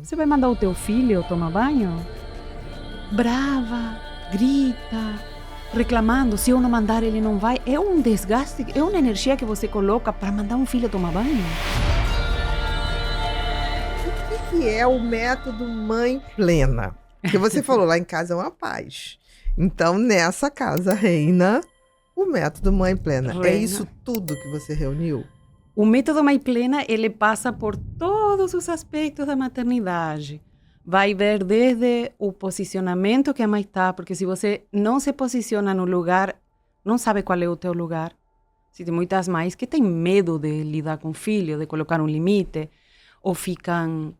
Você vai mandar o teu filho tomar banho? Brava, grita, reclamando. Se eu não mandar, ele não vai. É um desgaste, é uma energia que você coloca para mandar um filho tomar banho. O que é o método mãe plena? Porque você falou, lá em casa é uma paz. Então, nessa casa reina o método mãe plena. Reina. É isso tudo que você reuniu? O método Mãe Plena, ele passa por todos os aspectos da maternidade. Vai ver desde o posicionamento que a mãe está, porque se você não se posiciona no lugar, não sabe qual é o teu lugar. Se tem muitas mães que têm medo de lidar com o filho, de colocar um limite, ou ficam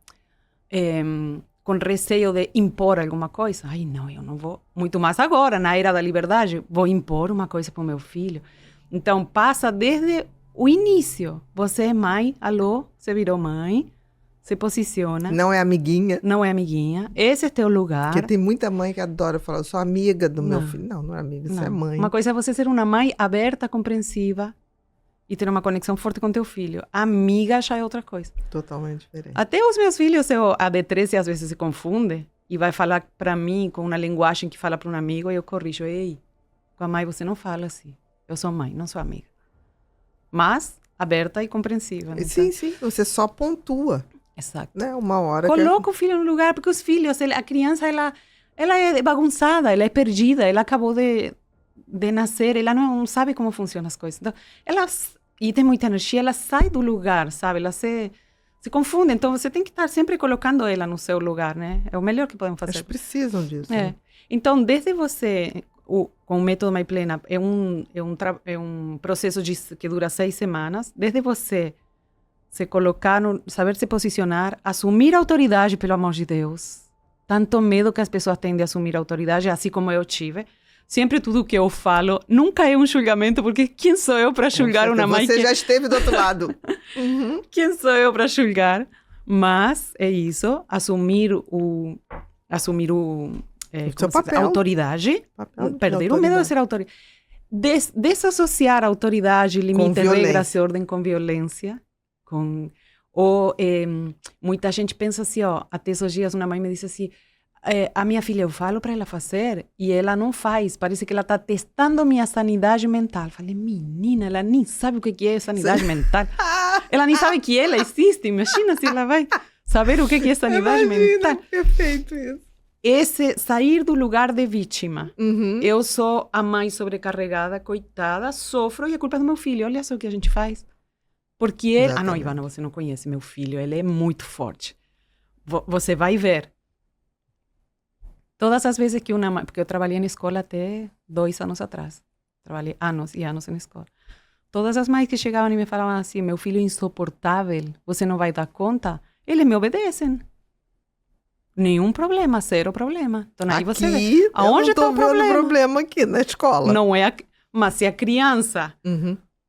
com receio de impor alguma coisa. Ai, não, eu não vou. Muito mais agora, na era da liberdade, vou impor uma coisa para o meu filho. Então, passa desde o início. Você é mãe, alô, você virou mãe, se posiciona. Não é amiguinha? Não é amiguinha. Esse é teu lugar. Porque tem muita mãe que adora falar, eu sou amiga do meu filho. Não, não é amiga, você é mãe. Uma coisa é você ser uma mãe aberta, compreensiva e ter uma conexão forte com teu filho. Amiga já é outra coisa. Totalmente diferente. Até os meus filhos, a de 13 às vezes se confunde e vai falar para mim com uma linguagem que fala para um amigo e eu corrijo. Ei, com a mãe você não fala assim. Eu sou mãe, não sou amiga. Mas aberta e compreensiva. Né? Sim, sim. Você só pontua. Exato. Né? Uma hora Coloca o filho no lugar, porque os filhos, a criança, ela é bagunçada, ela é perdida, ela acabou de nascer, ela não sabe como funcionam as coisas. Então, e tem muita energia, ela sai do lugar, sabe? Ela se confunde. Então, você tem que estar sempre colocando ela no seu lugar, né? É o melhor que podemos fazer. Eles precisam disso. É. Né? Então, desde você... com o método Mãe Plena, é um processo que dura 6 semanas. Desde você se colocar, saber se posicionar, assumir a autoridade, pelo amor de Deus. Tanto medo que as pessoas têm de assumir a autoridade, assim como eu tive. Sempre tudo que eu falo nunca é um julgamento, porque quem sou eu para julgar uma mãe Você já esteve do outro lado. Uhum. Quem sou eu para julgar? Mas é isso, assumir seu papel. Autoridade, perder o medo de ser autoridade. Desassociar a autoridade, limite, regras e ordem com violência. Muita gente pensa assim, até esses dias uma mãe me disse assim, a minha filha, eu falo para ela fazer e ela não faz, parece que ela está testando minha sanidade mental. Falei, menina, ela nem sabe o que é sanidade mental. Ela nem sabe que ela existe, imagina se ela vai saber o que é sanidade mental. Perfeito isso. Esse sair do lugar de vítima. Uhum. Eu sou a mãe sobrecarregada, coitada, sofro e é culpa do meu filho. Olha só o que a gente faz. Porque ele... Exatamente. Ah, não, Ivana, você não conhece meu filho. Ele é muito forte. Você vai ver. Todas as vezes que uma mãe... Porque eu trabalhei na escola até 2 anos atrás. Trabalhei anos e anos na escola. Todas as mães que chegavam e me falavam assim, meu filho é insuportável, você não vai dar conta, eles me obedecem. Nenhum problema, 0 problema. Então, aí você vê. Aonde está o problema? Eu não tô vendo problema aqui na escola. Não é... Mas se a criança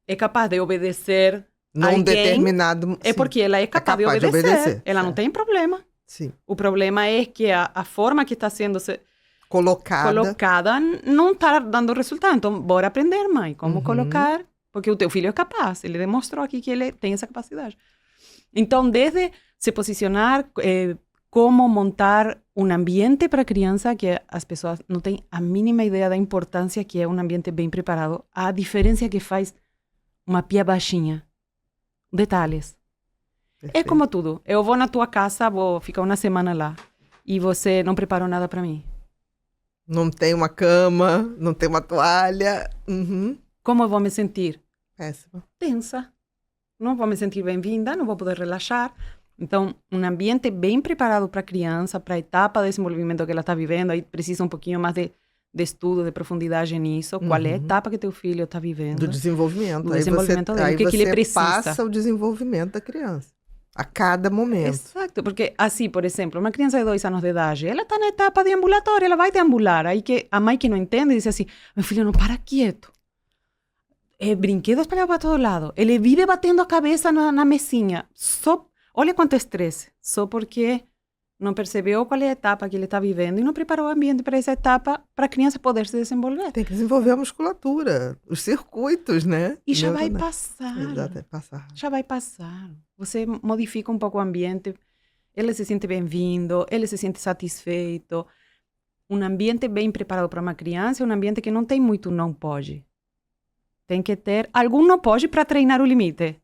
é capaz de obedecer num determinado... É porque ela é capaz de obedecer. Ela não tem problema. Sim. O problema é que a forma que está sendo colocada não está dando resultado. Então, bora aprender, mãe, como colocar... Porque o teu filho é capaz. Ele demonstrou aqui que ele tem essa capacidade. Então, desde se posicionar... como montar um ambiente para a criança que as pessoas não têm a mínima ideia da importância que é um ambiente bem preparado. A diferença que faz uma pia baixinha. Detalhes. Perfeito. É como tudo. Eu vou na tua casa, vou ficar uma semana lá e você não preparou nada para mim. Não tem uma cama, não tem uma toalha. Como eu vou me sentir? Péssima. Tensa. Não vou me sentir bem-vinda, não vou poder relaxar. Então, um ambiente bem preparado para a criança, para a etapa de desenvolvimento que ela está vivendo, aí precisa um pouquinho mais de estudo, de profundidade nisso. Qual é a etapa que teu filho está vivendo? Do desenvolvimento. Do desenvolvimento dele, o que ele precisa. Passa o desenvolvimento da criança, a cada momento. Exato, porque assim, por exemplo, uma criança de 2 anos de idade, ela está na etapa de ambulatória, ela vai deambular. Aí que a mãe que não entende diz assim, meu filho não para quieto. Brinquedos para todo lado. Ele vive batendo a cabeça na mesinha. Olha quanto estresse, só porque não percebeu qual é a etapa que ele está vivendo e não preparou o ambiente para essa etapa para a criança poder se desenvolver. Tem que desenvolver a musculatura, os circuitos, né? E já vai passar. Exato, vai passar. Já vai passar. Você modifica um pouco o ambiente, ele se sente bem-vindo, ele se sente satisfeito. Um ambiente bem preparado para uma criança é um ambiente que não tem muito não pode. Tem que ter... Algum não pode para treinar o limite.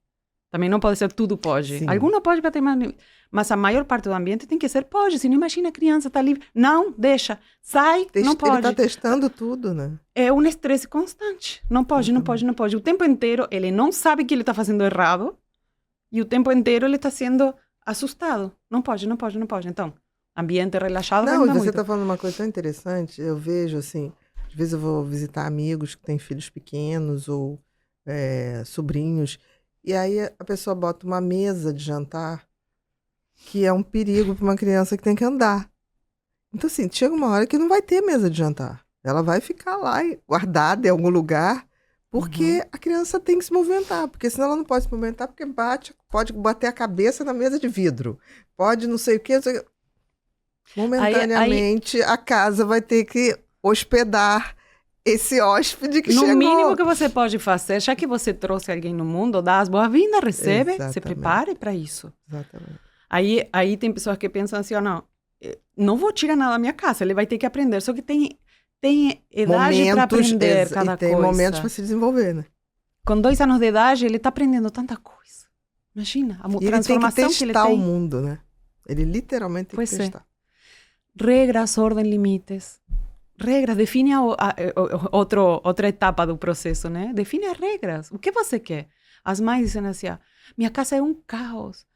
Também não pode ser tudo pode. Sim. Algum não pode para treinar o limite. Mas a maior parte do ambiente tem que ser pode. Se não imagina a criança tá livre. Não, deixa. Sai, não pode. Ele tá testando tudo, né? É um estresse constante. Não pode, não pode, não pode. O tempo inteiro ele não sabe que ele está fazendo errado e o tempo inteiro ele está sendo assustado. Não pode, não pode, não pode. Então, ambiente relaxado vai Não, e mudar você muito. tá falando uma coisa tão interessante. Eu vejo, assim, às vezes eu vou visitar amigos que têm filhos pequenos ou sobrinhos, e aí a pessoa bota uma mesa de jantar que é um perigo para uma criança que tem que andar. Então, assim, chega uma hora que não vai ter mesa de jantar. Ela vai ficar lá guardada em algum lugar, porque a criança tem que se movimentar, porque senão ela não pode se movimentar, porque pode bater a cabeça na mesa de vidro, pode não sei o quê, não sei o quê. Momentaneamente, a casa vai ter que hospedar esse hóspede que chegou. No mínimo que você pode fazer, já que você trouxe alguém no mundo, dá as boas-vindas, recebe, se Exatamente. prepare para isso. Exatamente. Aí tem pessoas que pensam assim, não vou tirar nada da minha casa, ele vai ter que aprender. Só que tem idade para aprender cada e tem coisa. momentos para se desenvolver, né? Com 2 anos de idade, ele está aprendendo tanta coisa. Imagina, a E ele tem que transformação que ele testar tem. o mundo, né? Ele literalmente tem Pois que é. testar. Regras, ordem, limites. Regras, define outra etapa do processo, né? Define as regras. O que você quer? As mães dizem assim, minha casa é um caos.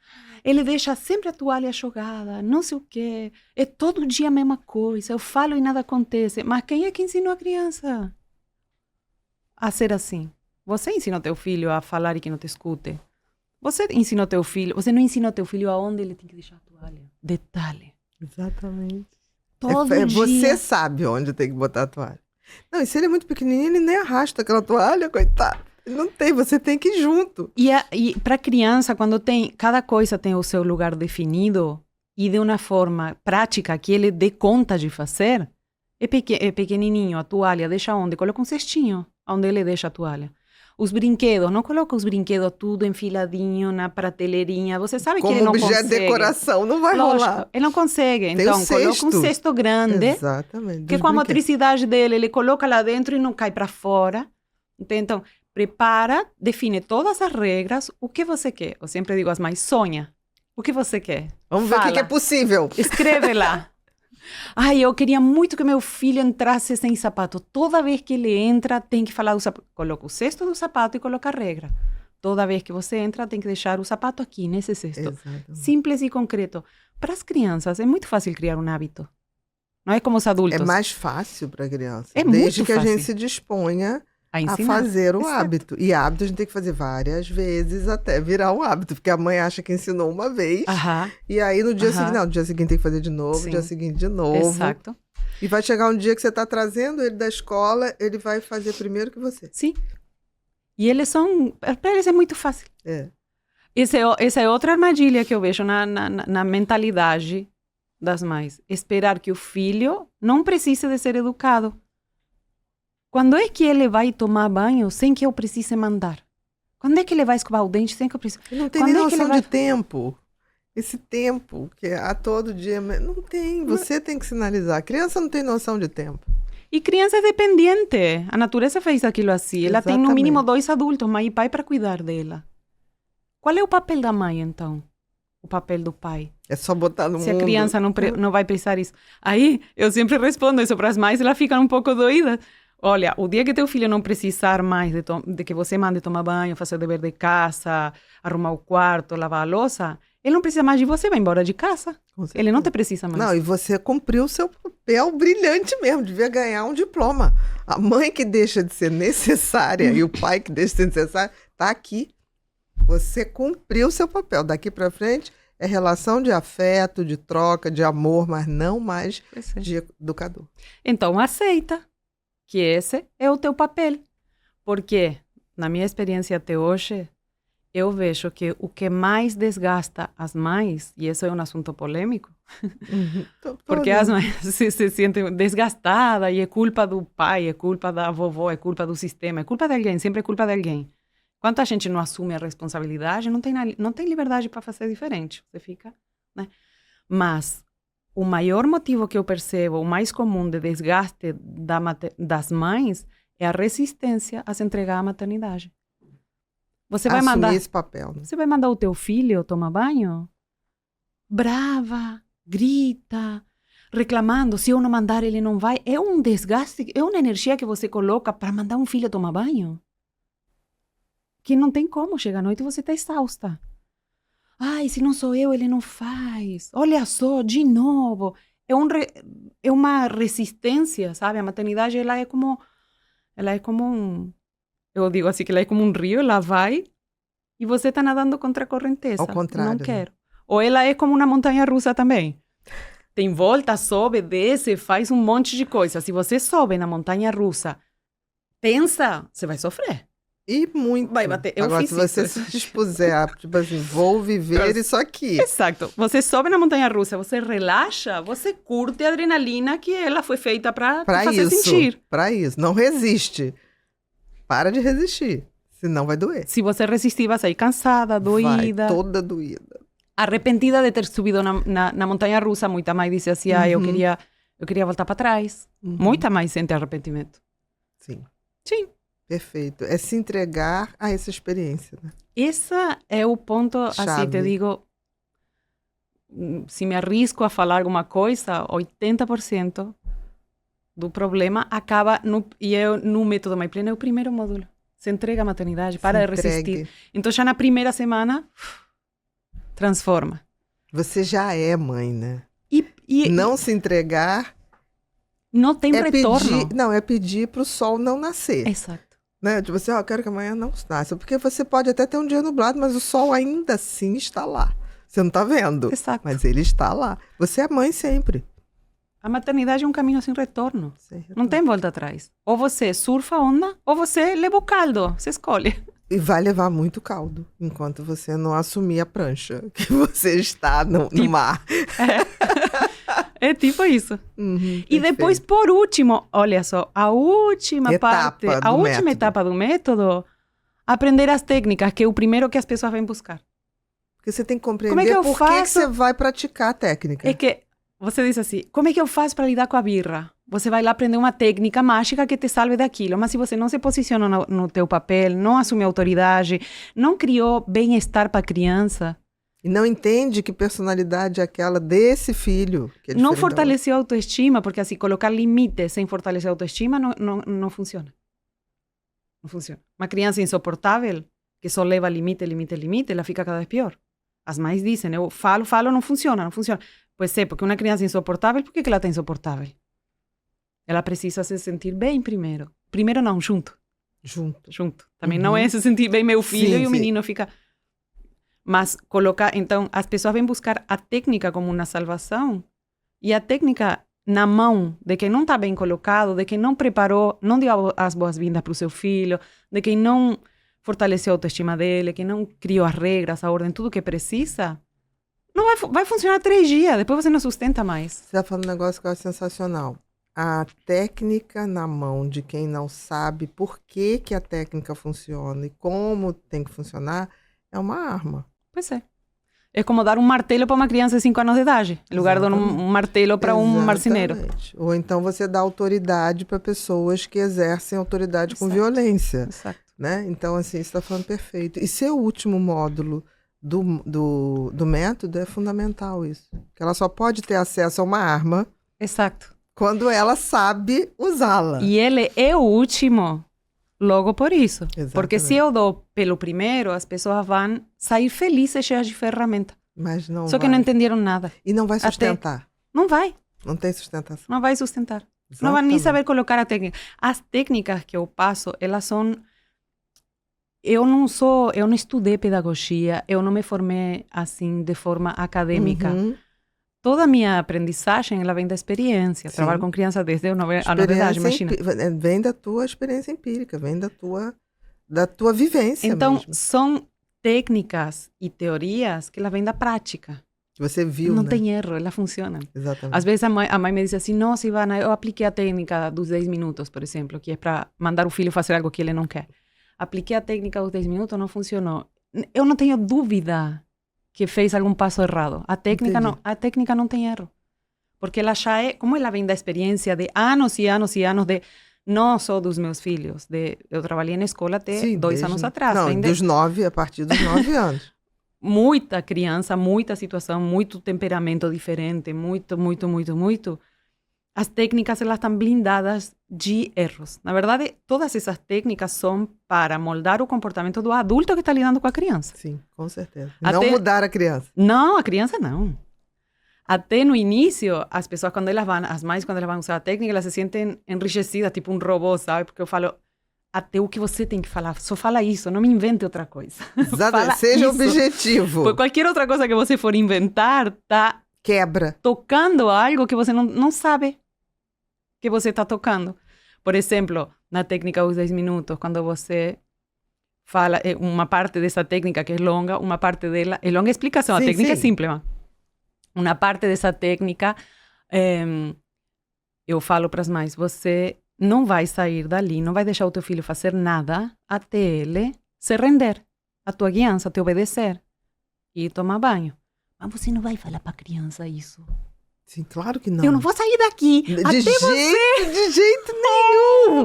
Ele deixa sempre a toalha jogada, não sei o quê. É todo dia a mesma coisa. Eu falo e nada acontece. Mas quem é que ensinou a criança a ser assim? Você ensinou teu filho a falar e que não te escute. Você ensinou teu filho... Você não ensinou teu filho aonde ele tem que deixar a toalha. Detalhe. Exatamente. Todo dia. Você sabe onde tem que botar a toalha. Não, e se ele é muito pequenininho, ele nem arrasta aquela toalha, coitado. Ele não tem, você tem que ir junto. E para criança, quando cada coisa tem o seu lugar definido e de uma forma prática que ele dê conta de fazer, é pequenininho, a toalha, deixa onde? Coloca um cestinho onde ele deixa a toalha. Os brinquedos, não coloca os brinquedos tudo enfiladinho na prateleirinha. Você sabe que ele não consegue. Como objeto de decoração, não vai rolar. Ele não consegue. Tem Então, o coloca um cesto. cesto grande, Exatamente. que com a motricidade dele, ele coloca lá dentro e não cai para fora. Então, prepara, define todas as regras, o que você quer. Eu sempre digo às mães, sonha. O que você quer? Vamos ver o que é possível. Escreve lá. Ai, eu queria muito que meu filho entrasse sem sapato. Toda vez que ele entra, tem que falar do sapato. Coloca o cesto do sapato e coloca a regra. Toda vez que você entra, tem que deixar o sapato aqui, nesse cesto. Exatamente. Simples e concreto. Para as crianças, é muito fácil criar um hábito. Não é como os adultos. É mais fácil para a criança. É desde muito que a fácil. gente se disponha A a ensinar. fazer o Exato. hábito. E hábito a gente tem que fazer várias vezes até virar um hábito. Porque a mãe acha que ensinou uma vez. Aham, E aí no dia Aham. seguinte, não, no dia seguinte tem que fazer de novo, Sim. no dia seguinte de novo. exato. E vai chegar um dia que você está trazendo ele da escola, ele vai fazer primeiro que você. Sim. E eles são... Para eles é muito fácil. É. Essa é outra armadilha que eu vejo na mentalidade das mães. Esperar que o filho não precise de ser educado. Quando é que ele vai tomar banho sem que eu precise mandar? Quando é que ele vai escovar o dente sem que eu precise? E não tem Quando nem é que ele noção vai- de tempo. Esse tempo que a todo dia... Não tem, você tem que sinalizar. A criança não tem noção de tempo. E criança é dependente. A natureza fez aquilo assim. Ela tem no Exatamente. mínimo 2 adultos, mãe e pai, para cuidar dela. Qual é o papel da mãe, então? O papel do pai? É só botar no Se mundo. a criança não vai precisar isso. Aí, eu sempre respondo isso para as mães, elas ficam um pouco doidas. Olha, o dia que teu filho não precisar mais de que você mande tomar banho, fazer o dever de casa, arrumar o quarto, lavar a louça, ele não precisa mais de você, vai embora de casa. Com certeza. Ele não te precisa mais. Não, e você cumpriu o seu papel brilhante mesmo, devia ganhar um diploma. A mãe que deixa de ser necessária e o pai que deixa de ser necessário, tá aqui. Você cumpriu o seu papel. Daqui para frente é relação de afeto, de troca, de amor, mas não mais Pois é. de educador. Então, aceita que esse é o teu papel. Porque, na minha experiência até hoje, eu vejo que o que mais desgasta as mães, e isso é um assunto polêmico, porque as mães se sentem desgastadas e é culpa do pai, é culpa da vovó, é culpa do sistema, é culpa de alguém, sempre é culpa de alguém. Quando a gente não assume a responsabilidade, não tem liberdade para fazer diferente. Você fica, né? Mas o maior motivo que eu percebo, o mais comum de desgaste das mães, é a resistência a se entregar à maternidade. Você vai Assumir mandar, esse papel, né? você vai mandar o teu filho tomar banho? Brava, grita, reclamando. Se eu não mandar, ele não vai. É um desgaste, é uma energia que você coloca para mandar um filho tomar banho. Que não tem como. Chega à noite e você está exausta. Ai, se não sou eu, ele não faz. Olha só, de novo. É uma resistência, sabe? A maternidade, ela é como um... Eu digo assim, que ela é como um rio, ela vai e você está nadando contra a correnteza. Ao contrário, Não né? quero. Ou ela é como uma montanha-russa também. Tem volta, sobe, desce, faz um monte de coisa. Se você sobe na montanha-russa, pensa, você vai sofrer. E muito. Vai bater. Eu Agora, fiz se você isso. se dispuser a, tipo assim, vou viver isso aqui. Exato. Você sobe na montanha-russa, você relaxa, você curte a adrenalina que ela foi feita para te fazer isso, sentir. Pra isso. Não resiste. Para de resistir. Senão vai doer. Se você resistir, vai sair cansada, doída. Vai, toda doída. Arrependida de ter subido na montanha-russa. Muita mãe disse assim, eu queria voltar para trás. Muita mãe sente arrependimento. Sim. Sim. Perfeito. É se entregar a essa experiência, né? Esse é o ponto, Chave. assim, te digo, se me arrisco a falar alguma coisa, 80% do problema acaba no método Mais Plena, é o primeiro módulo. Se entrega à maternidade, para de resistir. Então, já na primeira semana, transforma. Você já é mãe, né? E não se entregar... Não tem retorno. É pedir para o sol não nascer. Exato. Né? Tipo assim, eu quero que amanhã não nasça. Porque você pode até ter um dia nublado, mas o sol ainda assim está lá. Você não está vendo. Exato. Mas ele está lá. Você é mãe sempre. A maternidade é um caminho sem retorno. Não tem volta atrás. Ou você surfa a onda, ou você leva o caldo. Você escolhe. E vai levar muito caldo, enquanto você não assumir a prancha, que você está no mar. É tipo isso. E depois, por último, olha só, a última etapa do método, aprender as técnicas, que é o primeiro que as pessoas vêm buscar. Porque você tem que compreender por que você vai praticar a técnica. É que você diz assim, como é que eu faço para lidar com a birra? Você vai lá aprender uma técnica mágica que te salve daquilo, mas se você não se posiciona no teu papel, não assume autoridade, não criou bem-estar para a criança... E não entende que personalidade é aquela desse filho. Que é não fortaleceu a autoestima, porque assim, colocar limites sem fortalecer a autoestima não funciona. Não funciona. Uma criança insuportável, que só leva limite, ela fica cada vez pior. As mães dizem, eu falo, não funciona. Pois é, porque uma criança insuportável, por que ela está insuportável? Ela precisa se sentir bem primeiro. Primeiro não, junto. Também não é se sentir bem meu filho o menino fica... Mas então, as pessoas vêm buscar a técnica como uma salvação e a técnica na mão de quem não está bem colocado, de quem não preparou, não deu as boas-vindas para o seu filho, de quem não fortaleceu a autoestima dele, quem não criou as regras, a ordem, tudo que precisa, não vai funcionar 3 dias, depois você não sustenta mais. Você está falando um negócio que eu acho sensacional. A técnica na mão de quem não sabe por que a técnica funciona e como tem que funcionar é uma arma. Pois é. É como dar um martelo para uma criança de 5 anos de idade, em lugar de dar um martelo para um marceneiro. Ou então você dá autoridade para pessoas que exercem autoridade com violência. Exato. Né? Então, assim, você está falando perfeito. E seu último módulo do método é fundamental isso. Que ela só pode ter acesso a uma arma quando ela sabe usá-la. E ele é o último... Logo por isso. Exatamente. Porque se eu dou pelo primeiro, as pessoas vão sair felizes, cheias de ferramenta. Mas não Só que não entenderam nada. E não vai sustentar. Não vai. Não tem sustentação. Não vai sustentar. Exatamente. Não vai nem saber colocar a técnica. As técnicas que eu passo, elas são... Eu não estudei pedagogia, eu não me formei assim de forma acadêmica. Toda a minha aprendizagem, ela vem da experiência. Trabalho com crianças desde a novidade, imagina. Vem da tua experiência empírica, vem da tua vivência então, mesmo. São técnicas e teorias que ela vem da prática. Que você viu, Não tem erro, ela funciona. Exatamente. Às vezes a mãe me diz assim, nossa, Ivana, eu apliquei a técnica dos 10 minutos, por exemplo, que é para mandar o filho fazer algo que ele não quer. Apliquei a técnica dos 10 minutos, não funcionou. Eu não tenho dúvida que fez algum passo errado. A técnica não tem erro. Porque ela já é, como ela vem da experiência de anos e anos e anos de, não só dos meus filhos, eu trabalhei na escola até 2 anos atrás. Não, dos 9, a partir dos 9 anos. Muita criança, muita situação, muito temperamento diferente, muito. As técnicas, elas estão blindadas de erros. Na verdade, todas essas técnicas são para moldar o comportamento do adulto que está lidando com a criança. Sim, com certeza. Não mudar a criança. Não, a criança não. Até no início, as pessoas, as mães, quando elas vão usar a técnica, elas se sentem enrijecidas, tipo um robô, sabe? Porque eu falo, até o que você tem que falar, só fala isso, não me invente outra coisa. Exatamente, seja objetivo. Por qualquer outra coisa que você for inventar, tá quebra. Tocando algo que você não sabe que você está tocando. Por exemplo, na técnica dos 10 minutos, quando você fala uma parte dessa técnica que é longa, uma parte dela é longa explicação, a técnica é simples, mas uma parte dessa técnica, eu falo para as mães, você não vai sair dali, não vai deixar o teu filho fazer nada até ele se render, a tua criança te obedecer e tomar banho. Mas você não vai falar para a criança isso. Sim, claro que não. Eu não vou sair daqui de jeito nenhum.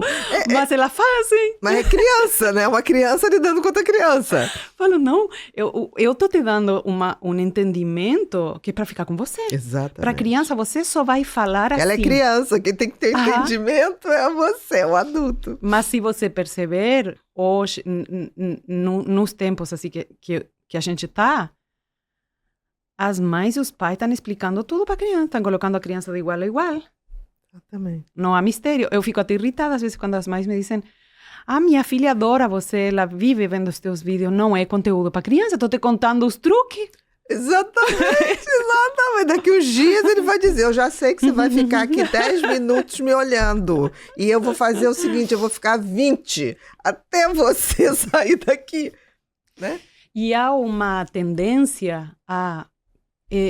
Mas ela fala assim. Mas é criança, né? Uma criança lidando com outra criança. Falo, não, eu tô te dando um entendimento que é para ficar com você. Exatamente. Para criança, você só vai falar assim. Ela é criança, quem tem que ter entendimento é você, o adulto. Mas se você perceber, hoje, nos tempos assim que a gente tá, as mães e os pais estão explicando tudo para a criança, estão colocando a criança de igual a igual. Exatamente. Não há mistério. Eu fico até irritada às vezes quando as mães me dizem, minha filha adora você, ela vive vendo os teus vídeos, não é conteúdo para criança, estou te contando os truques. Exatamente. Daqui uns dias ele vai dizer, eu já sei que você vai ficar aqui 10 minutos me olhando. E eu vou fazer o seguinte, eu vou ficar 20 até você sair daqui. Né? E há uma tendência a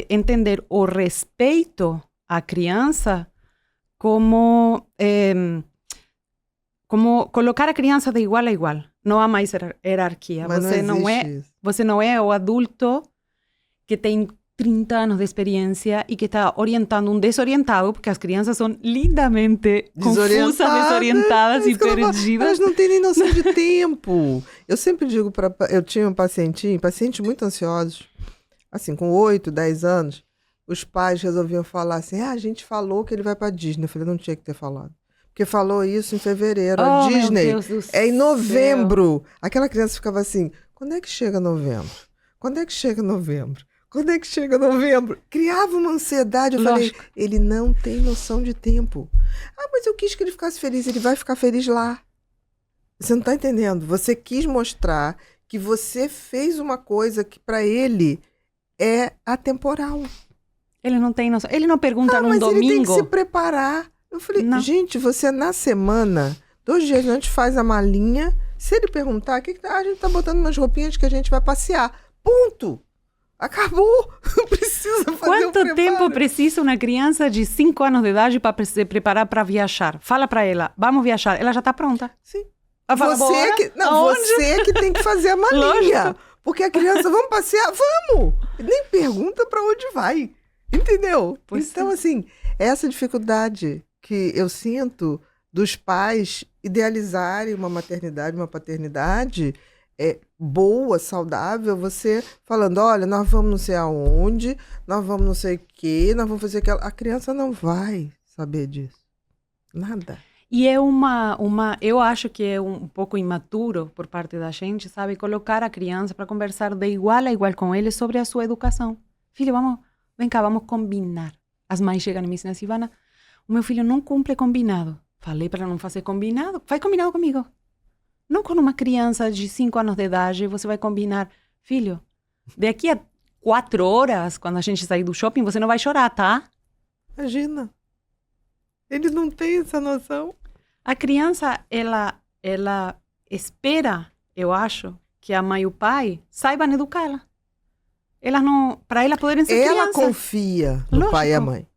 entender o respeito à criança como colocar a criança de igual a igual. Não há mais hierarquia. Mas você não é o adulto que tem 30 anos de experiência e que está orientando um desorientado, porque as crianças são lindamente confusas, desorientadas e perdidas. Elas não têm nem noção de tempo. Eu sempre digo eu tinha pacientes muito ansiosos, assim, com 8, 10 anos, os pais resolviam falar assim, a gente falou que ele vai para Disney. Eu falei, não tinha que ter falado. Porque falou isso em fevereiro, a Disney é em novembro. Aquela criança ficava assim, quando é que chega novembro? Quando é que chega novembro? Quando é que chega novembro? Criava uma ansiedade. Eu falei, ele não tem noção de tempo. Mas eu quis que ele ficasse feliz. Ele vai ficar feliz lá. Você não está entendendo? Você quis mostrar que você fez uma coisa que para ele é atemporal. Ele não tem noção. Ele não pergunta num domingo. Mas ele tem que se preparar. Eu falei, gente, você na semana, 2 dias antes faz a malinha. Se ele perguntar, a gente tá botando umas roupinhas que a gente vai passear. Ponto. Acabou. Não precisa fazer Quanto tempo precisa uma criança de 5 anos de idade para se preparar para viajar? Fala para ela, vamos viajar. Ela já está pronta. Sim. Fala, você que tem que fazer a malinha. Porque a criança, vamos passear? Vamos! Nem pergunta para onde vai. Entendeu? Então, assim, essa dificuldade que eu sinto dos pais idealizarem uma maternidade, uma paternidade boa, saudável, você falando, olha, nós vamos não sei aonde, nós vamos não sei o quê, nós vamos fazer aquela... A criança não vai saber disso. Nada. E é eu acho que é um pouco imaturo por parte da gente, sabe? Colocar a criança para conversar de igual a igual com ele sobre a sua educação. Filho, vem cá, vamos combinar. As mães chegam e me dizem assim, Ivana, o meu filho não cumpre combinado. Falei para não fazer combinado. Faz combinado comigo. Não com uma criança de 5 anos de idade, você vai combinar. Filho, daqui a 4 horas, quando a gente sair do shopping, você não vai chorar, tá? Imagina. Ele não tem essa noção. A criança, ela espera, eu acho, que a mãe e o pai saibam educá-la. Elas não, para ela poderem ser criança. Ela confia no pai e a mãe.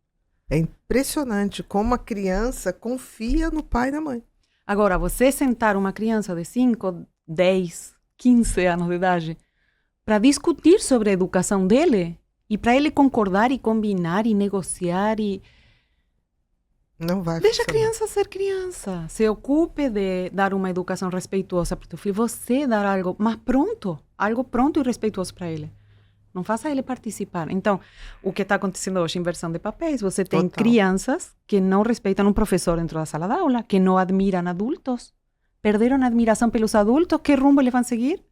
É impressionante como a criança confia no pai e na mãe. Agora, você sentar uma criança de 5, 10, 15 anos de idade para discutir sobre a educação dele e para ele concordar e combinar e negociar e Não vai deixa a funcionar. criança ser criança. Se ocupe de dar uma educação respeituosa para o teu filho. Você dar algo, mas pronto, algo pronto e respeituoso para ele. Não faça ele participar. Então, o que está acontecendo hoje, inversão de papéis. Você tem Total. crianças que não respeitam um professor dentro da sala de aula, que não admiram adultos. Perderam a admiração pelos adultos. Que rumbo eles vão seguir?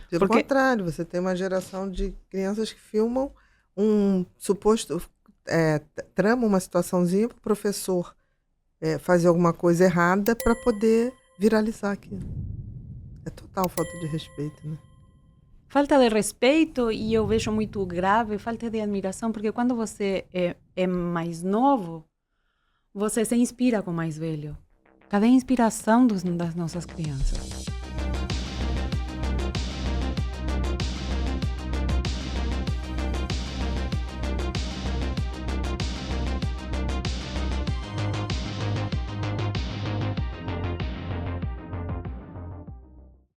Pelo Porque- contrário, você tem uma geração de crianças que filmam um suposto, trama uma situaçãozinha para o professor fazer alguma coisa errada para poder viralizar aquilo. É total falta de respeito, né? Falta de respeito, e eu vejo muito grave, falta de admiração, porque quando você é mais novo, você se inspira com o mais velho. Cadê a inspiração das nossas crianças?